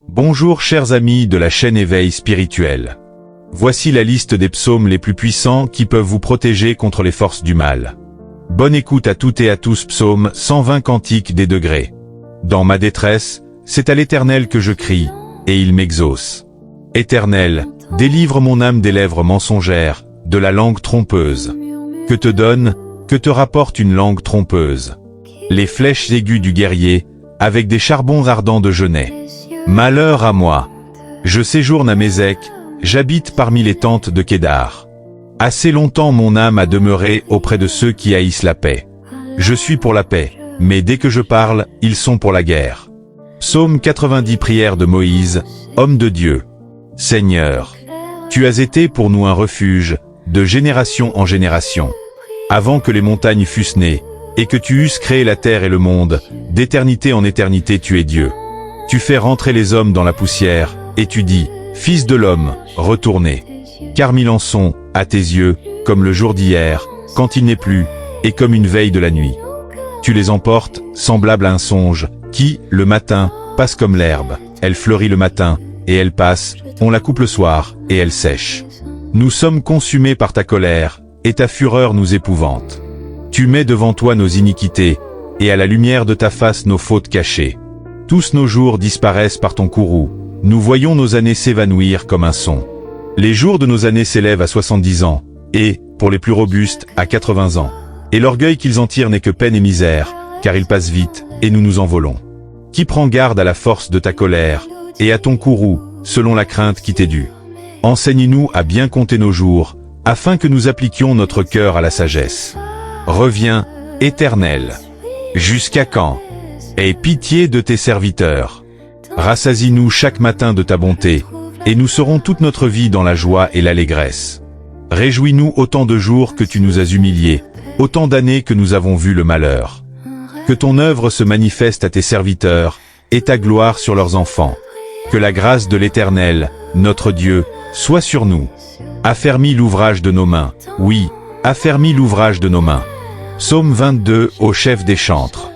Bonjour chers amis de la chaîne Éveil Spirituel. Voici la liste des psaumes les plus puissants qui peuvent vous protéger contre les forces du mal. Bonne écoute à toutes et à tous. Psaume 120 Cantique des degrés. Dans ma détresse, c'est à l'Éternel que je crie, et il m'exauce. Éternel, délivre mon âme des lèvres mensongères, de la langue trompeuse. Que te donne, que te rapporte une langue trompeuse? Les flèches aiguës du guerrier, avec des charbons ardents de genêt. Malheur à moi! Je séjourne à Mézek, j'habite parmi les tentes de Kédar. Assez longtemps mon âme a demeuré auprès de ceux qui haïssent la paix. Je suis pour la paix, mais dès que je parle, ils sont pour la guerre. Psaume 90. Prière de Moïse, homme de Dieu. Seigneur, tu as été pour nous un refuge, de génération en génération. Avant que les montagnes fussent nées, et que tu eusses créé la terre et le monde, d'éternité en éternité tu es Dieu. Tu fais rentrer les hommes dans la poussière, et tu dis, Fils de l'homme, retournez. Car mille en sont, à tes yeux, comme le jour d'hier, quand il n'est plus, et comme une veille de la nuit. Tu les emportes, semblable à un songe, qui, le matin, passe comme l'herbe, elle fleurit le matin, et elle passe, on la coupe le soir, et elle sèche. Nous sommes consumés par ta colère, et ta fureur nous épouvante. Tu mets devant toi nos iniquités, et à la lumière de ta face nos fautes cachées. Tous nos jours disparaissent par ton courroux, nous voyons nos années s'évanouir comme un son. Les jours de nos années s'élèvent à 70 ans, et, pour les plus robustes, à 80 ans. Et l'orgueil qu'ils en tirent n'est que peine et misère, car ils passent vite, et nous nous envolons. Qui prend garde à la force de ta colère, et à ton courroux, selon la crainte qui t'est due? Enseigne-nous à bien compter nos jours, afin que nous appliquions notre cœur à la sagesse. Reviens, Éternel. Jusqu'à quand? Aie pitié de tes serviteurs. Rassasie-nous chaque matin de ta bonté, et nous serons toute notre vie dans la joie et l'allégresse. Réjouis-nous autant de jours que tu nous as humiliés, autant d'années que nous avons vu le malheur. Que ton œuvre se manifeste à tes serviteurs, et ta gloire sur leurs enfants. Que la grâce de l'Éternel, notre Dieu, soit sur nous. Affermis l'ouvrage de nos mains, oui, affermis l'ouvrage de nos mains. Psaume 22 au chef des chantres.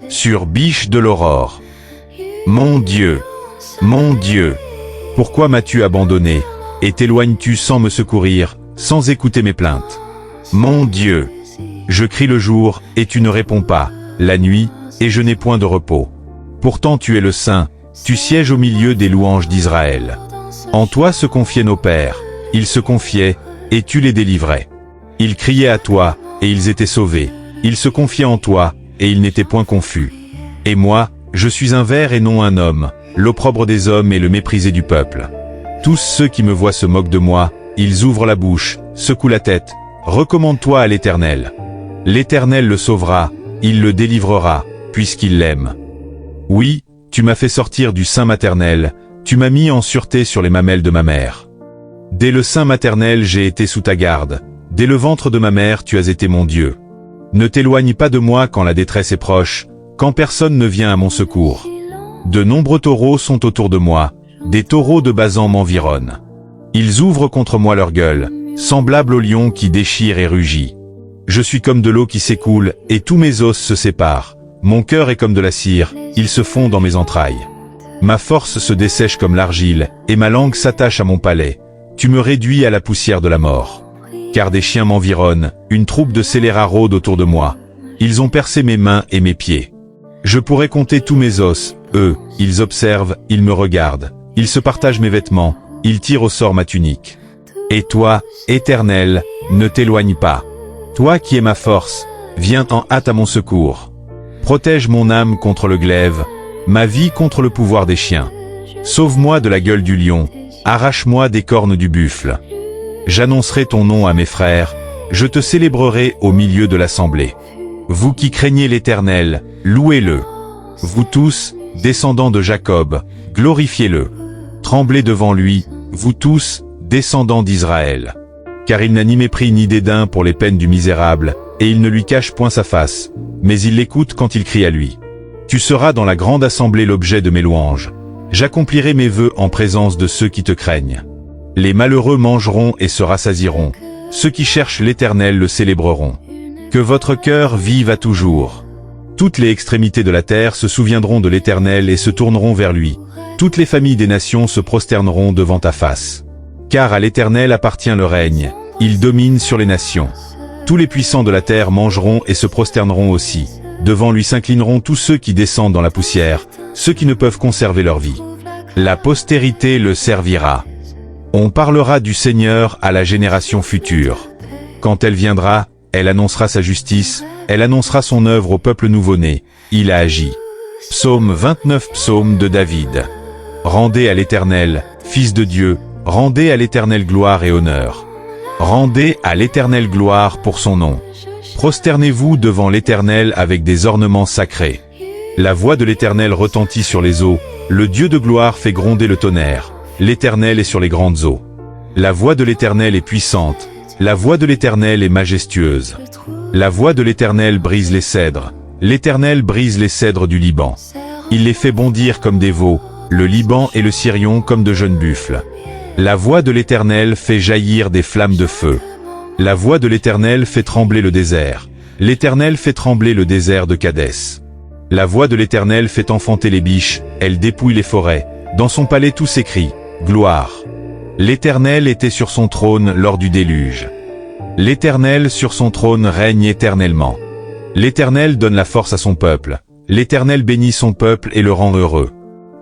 Sur Biche de l'aurore. Mon Dieu, pourquoi m'as-tu abandonné, et t'éloignes-tu sans me secourir, sans écouter mes plaintes? Mon Dieu, je crie le jour, et tu ne réponds pas, la nuit, et je n'ai point de repos. Pourtant tu es le Saint, tu sièges au milieu des louanges d'Israël. En toi se confiaient nos pères, ils se confiaient, et tu les délivrais. Ils criaient à toi, et ils étaient sauvés. Ils se confiaient en toi, et ils n'étaient point confus. Et moi, je suis un ver et non un homme, l'opprobre des hommes et le méprisé du peuple. Tous ceux qui me voient se moquent de moi, ils ouvrent la bouche, secouent la tête. Recommande-toi à l'Éternel. L'Éternel le sauvera, il le délivrera, puisqu'il l'aime. Oui, tu m'as fait sortir du sein maternel, tu m'as mis en sûreté sur les mamelles de ma mère. Dès le sein maternel j'ai été sous ta garde, dès le ventre de ma mère tu as été mon Dieu. Ne t'éloigne pas de moi quand la détresse est proche, quand personne ne vient à mon secours. De nombreux taureaux sont autour de moi, des taureaux de Basan m'environnent. Ils ouvrent contre moi leur gueule, semblables au lion qui déchire et rugit. Je suis comme de l'eau qui s'écoule, et tous mes os se séparent. Mon cœur est comme de la cire, il se fond dans mes entrailles. Ma force se dessèche comme l'argile, et ma langue s'attache à mon palais. Tu me réduis à la poussière de la mort. Car des chiens m'environnent, une troupe de scélérats rôde autour de moi. Ils ont percé mes mains et mes pieds. Je pourrais compter tous mes os, eux, ils observent, ils me regardent. Ils se partagent mes vêtements, ils tirent au sort ma tunique. Et toi, Éternel, ne t'éloigne pas. Toi qui es ma force, viens en hâte à mon secours. Protège mon âme contre le glaive, ma vie contre le pouvoir des chiens. Sauve-moi de la gueule du lion, arrache-moi des cornes du buffle. J'annoncerai ton nom à mes frères, je te célébrerai au milieu de l'assemblée. Vous qui craignez l'Éternel, louez-le. Vous tous, descendants de Jacob, glorifiez-le. Tremblez devant lui, vous tous, descendants d'Israël. Car il n'a ni mépris ni dédain pour les peines du misérable, et il ne lui cache point sa face, mais il l'écoute quand il crie à lui. Tu seras dans la grande assemblée l'objet de mes louanges. J'accomplirai mes vœux en présence de ceux qui te craignent. Les malheureux mangeront et se rassasieront. Ceux qui cherchent l'Éternel le célébreront. Que votre cœur vive à toujours. Toutes les extrémités de la terre se souviendront de l'Éternel et se tourneront vers lui. Toutes les familles des nations se prosterneront devant ta face. Car à l'Éternel appartient le règne, il domine sur les nations. Tous les puissants de la terre mangeront et se prosterneront aussi. Devant lui s'inclineront tous ceux qui descendent dans la poussière, ceux qui ne peuvent conserver leur vie. La postérité le servira. On parlera du Seigneur à la génération future. Quand elle viendra, elle annoncera sa justice, elle annoncera son œuvre au peuple nouveau-né. Il a agi. Psaume 29, psaume de David. Rendez à l'Éternel, Fils de Dieu, rendez à l'Éternel gloire et honneur. Rendez à l'Éternel gloire pour son nom. Prosternez-vous devant l'Éternel avec des ornements sacrés. La voix de l'Éternel retentit sur les eaux, le Dieu de gloire fait gronder le tonnerre, l'Éternel est sur les grandes eaux. La voix de l'Éternel est puissante, la voix de l'Éternel est majestueuse. La voix de l'Éternel brise les cèdres, l'Éternel brise les cèdres du Liban. Il les fait bondir comme des veaux, le Liban et le Sirion comme de jeunes buffles. La voix de l'Éternel fait jaillir des flammes de feu. La voix de l'Éternel fait trembler le désert. L'Éternel fait trembler le désert de Kadès. La voix de l'Éternel fait enfanter les biches, elle dépouille les forêts. Dans son palais tout s'écrie, gloire. L'Éternel était sur son trône lors du déluge. L'Éternel sur son trône règne éternellement. L'Éternel donne la force à son peuple. L'Éternel bénit son peuple et le rend heureux.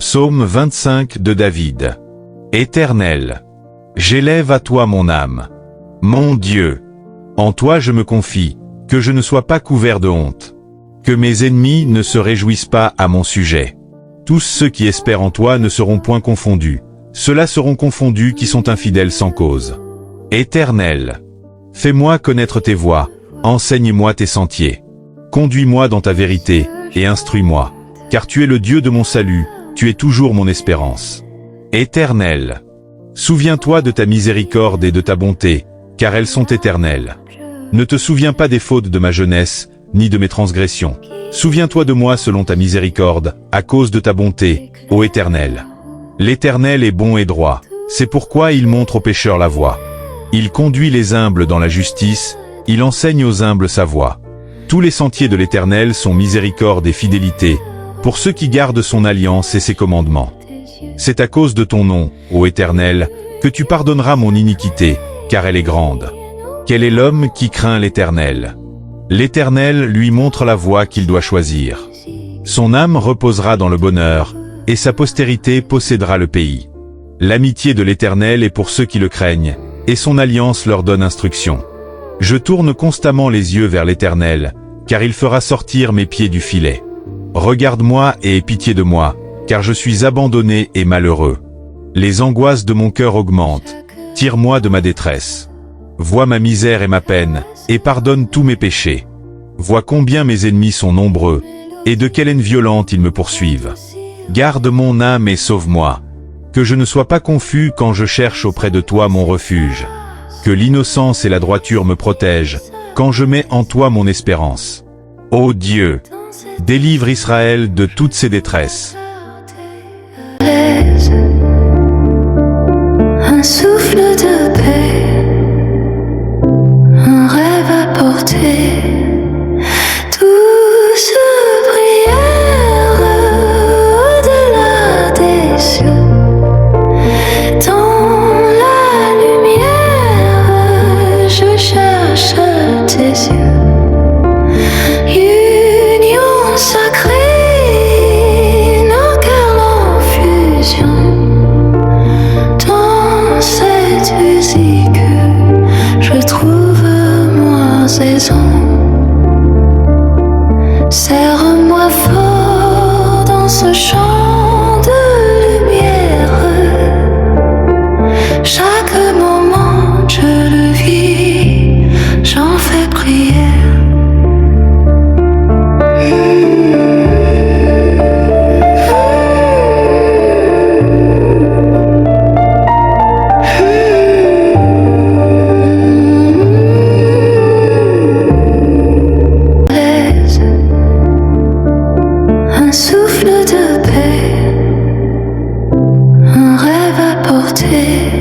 Psaume 25 de David. Éternel, j'élève à toi mon âme. Mon Dieu, en toi je me confie, que je ne sois pas couvert de honte. Que mes ennemis ne se réjouissent pas à mon sujet. Tous ceux qui espèrent en toi ne seront point confondus. Ceux-là seront confondus qui sont infidèles sans cause. Éternel, fais-moi connaître tes voies, enseigne-moi tes sentiers. Conduis-moi dans ta vérité, et instruis-moi. Car tu es le Dieu de mon salut, tu es toujours mon espérance. Éternel, souviens-toi de ta miséricorde et de ta bonté, car elles sont éternelles. Ne te souviens pas des fautes de ma jeunesse, ni de mes transgressions. Souviens-toi de moi selon ta miséricorde, à cause de ta bonté, ô Éternel. L'Éternel est bon et droit, c'est pourquoi il montre aux pécheurs la voie. Il conduit les humbles dans la justice, il enseigne aux humbles sa voie. Tous les sentiers de l'Éternel sont miséricorde et fidélité, pour ceux qui gardent son alliance et ses commandements. C'est à cause de ton nom, ô Éternel, que tu pardonneras mon iniquité, car elle est grande. Quel est l'homme qui craint l'Éternel? L'Éternel lui montre la voie qu'il doit choisir. Son âme reposera dans le bonheur, et sa postérité possédera le pays. L'amitié de l'Éternel est pour ceux qui le craignent, et son alliance leur donne instruction. Je tourne constamment les yeux vers l'Éternel, car il fera sortir mes pieds du filet. Regarde-moi et aie pitié de moi, car je suis abandonné et malheureux. Les angoisses de mon cœur augmentent. Tire-moi de ma détresse. Vois ma misère et ma peine, et pardonne tous mes péchés. Vois combien mes ennemis sont nombreux, et de quelle haine violente ils me poursuivent. Garde mon âme et sauve-moi. Que je ne sois pas confus quand je cherche auprès de toi mon refuge. Que l'innocence et la droiture me protègent, quand je mets en toi mon espérance. Ô Dieu, délivre Israël de toutes ses détresses. Un souffle de paix, un rêve à porter, douce prière au-delà des cieux. Dans la lumière, je cherche tes yeux. Union sacrée, nos cœurs en fusion. Dans cette musique, je trouve moi saison. Serre-moi fort dans ce champ de lumière. Chaque moment je le vis, j'en fais prière. Un souffle de paix, un rêve à porter.